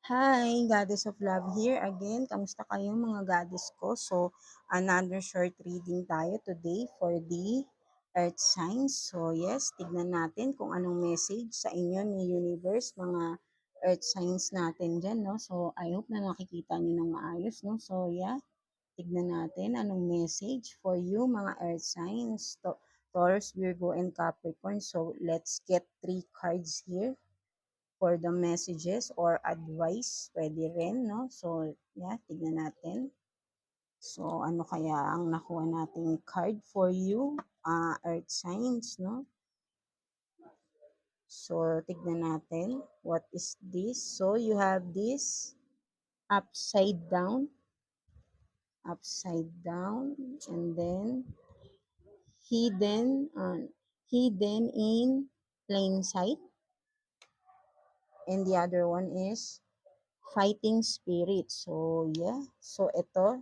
Hi, Goddess of Love here again. Kamusta kayo mga goddess ko? So, another short reading tayo today for the Earth signs. So, yes, tignan natin kung anong message sa inyo ni Universe, mga Earth signs natin dyan, no? So, I hope na nakikita nyo ng maayos, no? So, yeah, tignan natin anong message for you, mga Earth signs. Taurus, Virgo, and Capricorn. So, let's get 3 cards here for the messages or advice, pwede rin, no? So, yeah, tignan natin. So, ano kaya ang nakuha nating card for you, Earth signs, no? So, tignan natin. What is this? So, you have this upside down, and then hidden, hidden in plain sight. And the other one is fighting spirit. So, yeah. So, ito,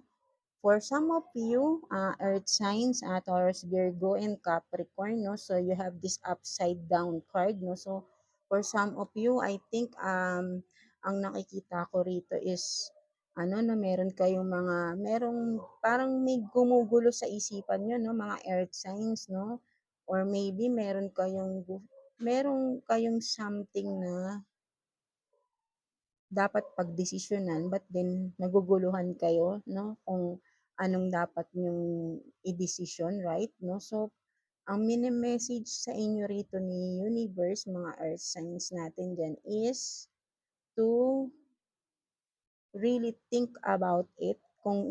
for some of you, Earth signs, Taurus, Virgo, and Capricorn, no? So, you have this upside down card, no? So, for some of you, I think, ang nakikita ko rito is, na meron kayong merong parang may gumugulo sa isipan nyo, no? Mga Earth signs, no? Or maybe meron kayong something na dapat pagdesisyonan but then naguguluhan kayo, no, kung anong dapat niyong idesisyon, right, no? So, ang mini-message sa inyo rito ni Universe, mga Earth signs natin dyan is to really think about it, kung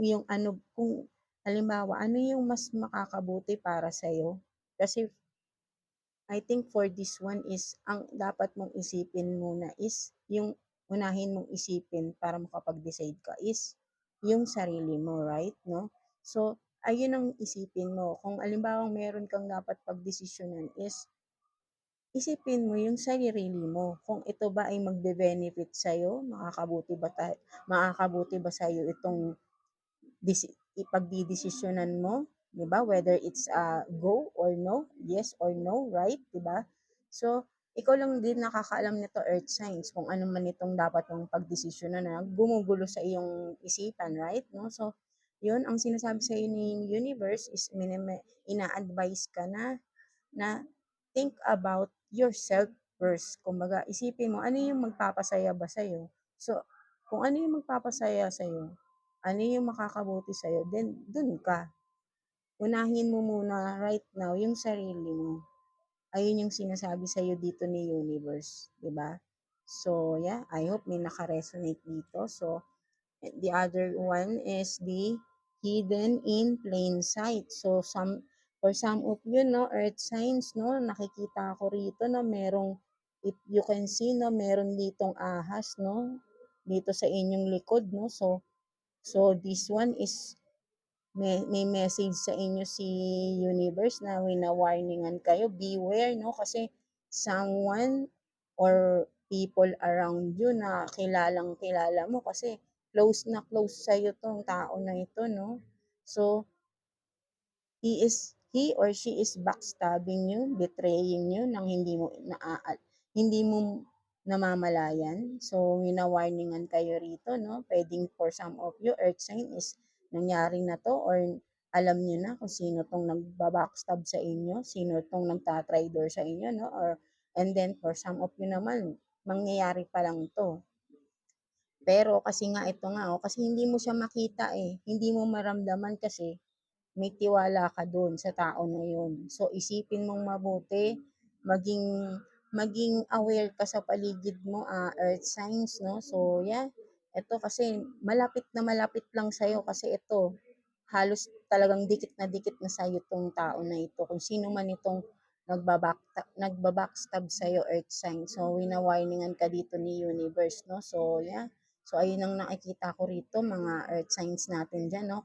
halimbawa, ano yung mas makakabuti para sa'yo. Kasi I think for this one is, ang dapat mong isipin muna is, yung unahin mong isipin para makapag-decide ka is, yung sarili mo, right, no? So, ayun ang isipin mo. Kung alimbawang meron kang dapat pagdesisyonan is, isipin mo yung sarili mo. Kung ito ba ay magbe-benefit sa'yo, makakabuti ba sa'yo itong ipagdidesisyonan mo, 'di ba? Whether it's go or no, yes or no, right, 'di ba? So, ikaw lang din nakakaalam nito, Earth signs, kung ano man itong dapat mong pagdesisyonan na gumugulo sa iyong isipan, right? No? So, 'yun ang sinasabi sa iyo ni Universe is ina-advise ka na think about yourself first. Kumbaga, isipin mo ano yung magpapasaya ba sa'yo. So, kung ano yung magpapasaya sa'yo, ano yung makakabuti sa'yo, then dun ka. Unahin mo muna right now yung sarili mo. Ayun yung sinasabi sa'yo dito ni Universe, 'di ba? So, yeah, I hope may naka-resonate dito. So, the other one is the hidden in plain sight. So, for some of you, no, Earth signs, no, nakikita ko rito na if you can see, no, meron ditong ahas, no, dito sa inyong likod, no. So this one is, may message sa inyo si Universe na wina-warningan kayo, beware, no, kasi someone or people around you na kilalang kilala mo kasi close na close sa'yo tong tao na ito, no. So, he or she is backstabbing you, betraying you nang hindi mo namamalayan. So, wina-warningan kayo rito, no. Pwedeng for some of you, Earth sign is nangyari na to, or alam niyo na kung sino tong nagba-backstab sa inyo, sino tong nagtatraidor sa inyo, no, and then for some of you naman, mangyayari pa lang to. Pero kasi nga ito nga, kasi hindi mo siya makita, hindi mo maramdaman kasi may tiwala ka dun sa tao na yun. So, isipin mong mabuti, maging maging aware ka sa paligid mo, Earth signs, no? So, yeah, ito kasi malapit lang sa'yo kasi ito, halos talagang dikit na sa'yo tong tao na ito. Kung sino man itong nagbabackstab sa'yo, Earth sign. So, wina-warningan ka dito ni Universe, no? So, yeah. So, ayun ang nakikita ko rito, mga Earth signs natin dyan, no?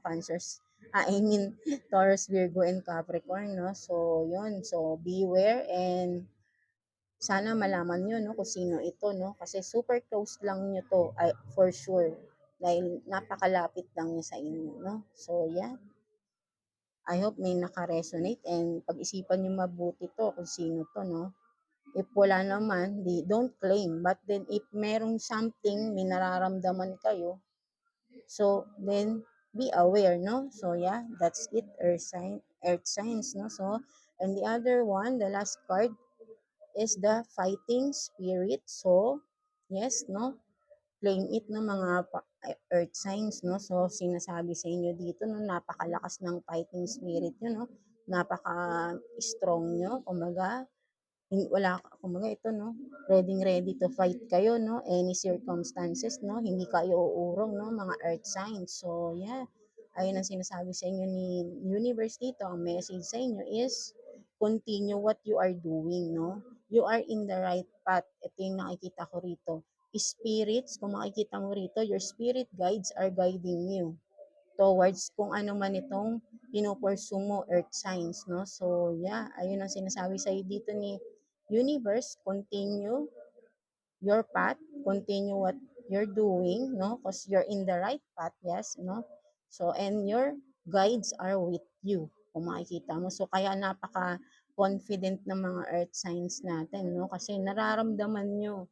I mean, Taurus, Virgo, and Capricorn, no? So, yun. So, beware and sana malaman nyo, no, kung sino ito, no? Kasi super close lang nyo to, for sure. Dahil napakalapit lang niya sa inyo, no? So, yeah. I hope may naka-resonate and pag-isipan nyo mabuti to kung sino to, no? If wala naman, di don't claim. But then if merong something, may nararamdaman kayo, so then be aware, no? So yeah, that's it, earth signs, no? So, and the other one, the last card is the fighting spirit. So, yes, no? Claim it no mga earth signs, no? So, sinasabi sa inyo dito, no, napakalakas ng fighting spirit nyo, no? Napaka-strong nyo, kumbaga, wala kumbaga ito, no, ready to fight kayo, no, any circumstances, no, hindi kayo uurong, no, mga earth signs. So yeah, ayun ang sinasabi sa inyo ni universe dito. Ang message sa inyo is continue what you are doing, no, you are in the right path. Ito yung nakikita ko rito, spirits, kung makikita mo rito, your spirit guides are guiding you towards kung ano man itong pinupursue mo, earth signs, no? So, yeah, ayun ang sinasabi sa'yo dito ni universe, continue your path, continue what you're doing, no? Because you're in the right path, yes, no? So, and your guides are with you, kung makikita mo. So, kaya napaka-confident ng mga earth signs natin, no? Kasi nararamdaman nyo,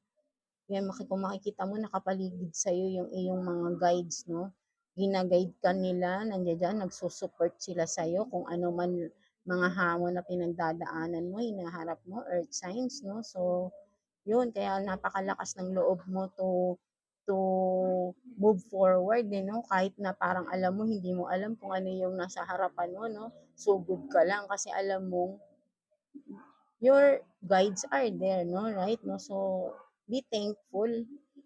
yan, kung makikita mo, nakapaligid sa'yo yung iyong mga guides, no? Ginaguide ka nila, nandiyan dyan, nagsusupport sila sa'yo kung ano man mga hamon na pinagdadaanan mo, hinaharap mo, earth signs, no? So, yun, kaya napakalakas ng loob mo to move forward, no? Kahit na parang alam mo, hindi mo alam kung ano yung nasa harapan mo, no? Sugod ka lang kasi alam mo your guides are there, no? Right? No? So, be thankful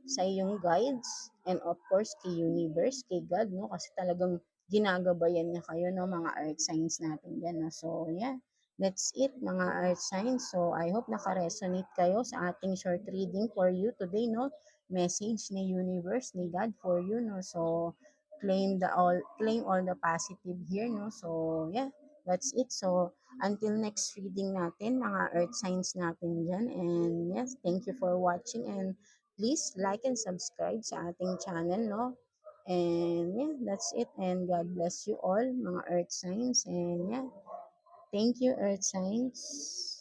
sa iyong guides and of course kay universe, kay God, no? Kasi talagang ginagabayan niya kayo, no? Mga earth signs natin yan, no? So, yeah. That's it, mga earth signs. So, I hope naka-resonate kayo sa ating short reading for you today, no? Message ni universe, ni God for you, no? So, claim all the positive here, no? So, yeah. That's it. So, until next reading natin, mga earth signs natin dyan. And yes, thank you for watching and please like and subscribe sa ating channel, no? And yeah, that's it. And God bless you all, mga earth signs. And yeah, thank you, earth signs.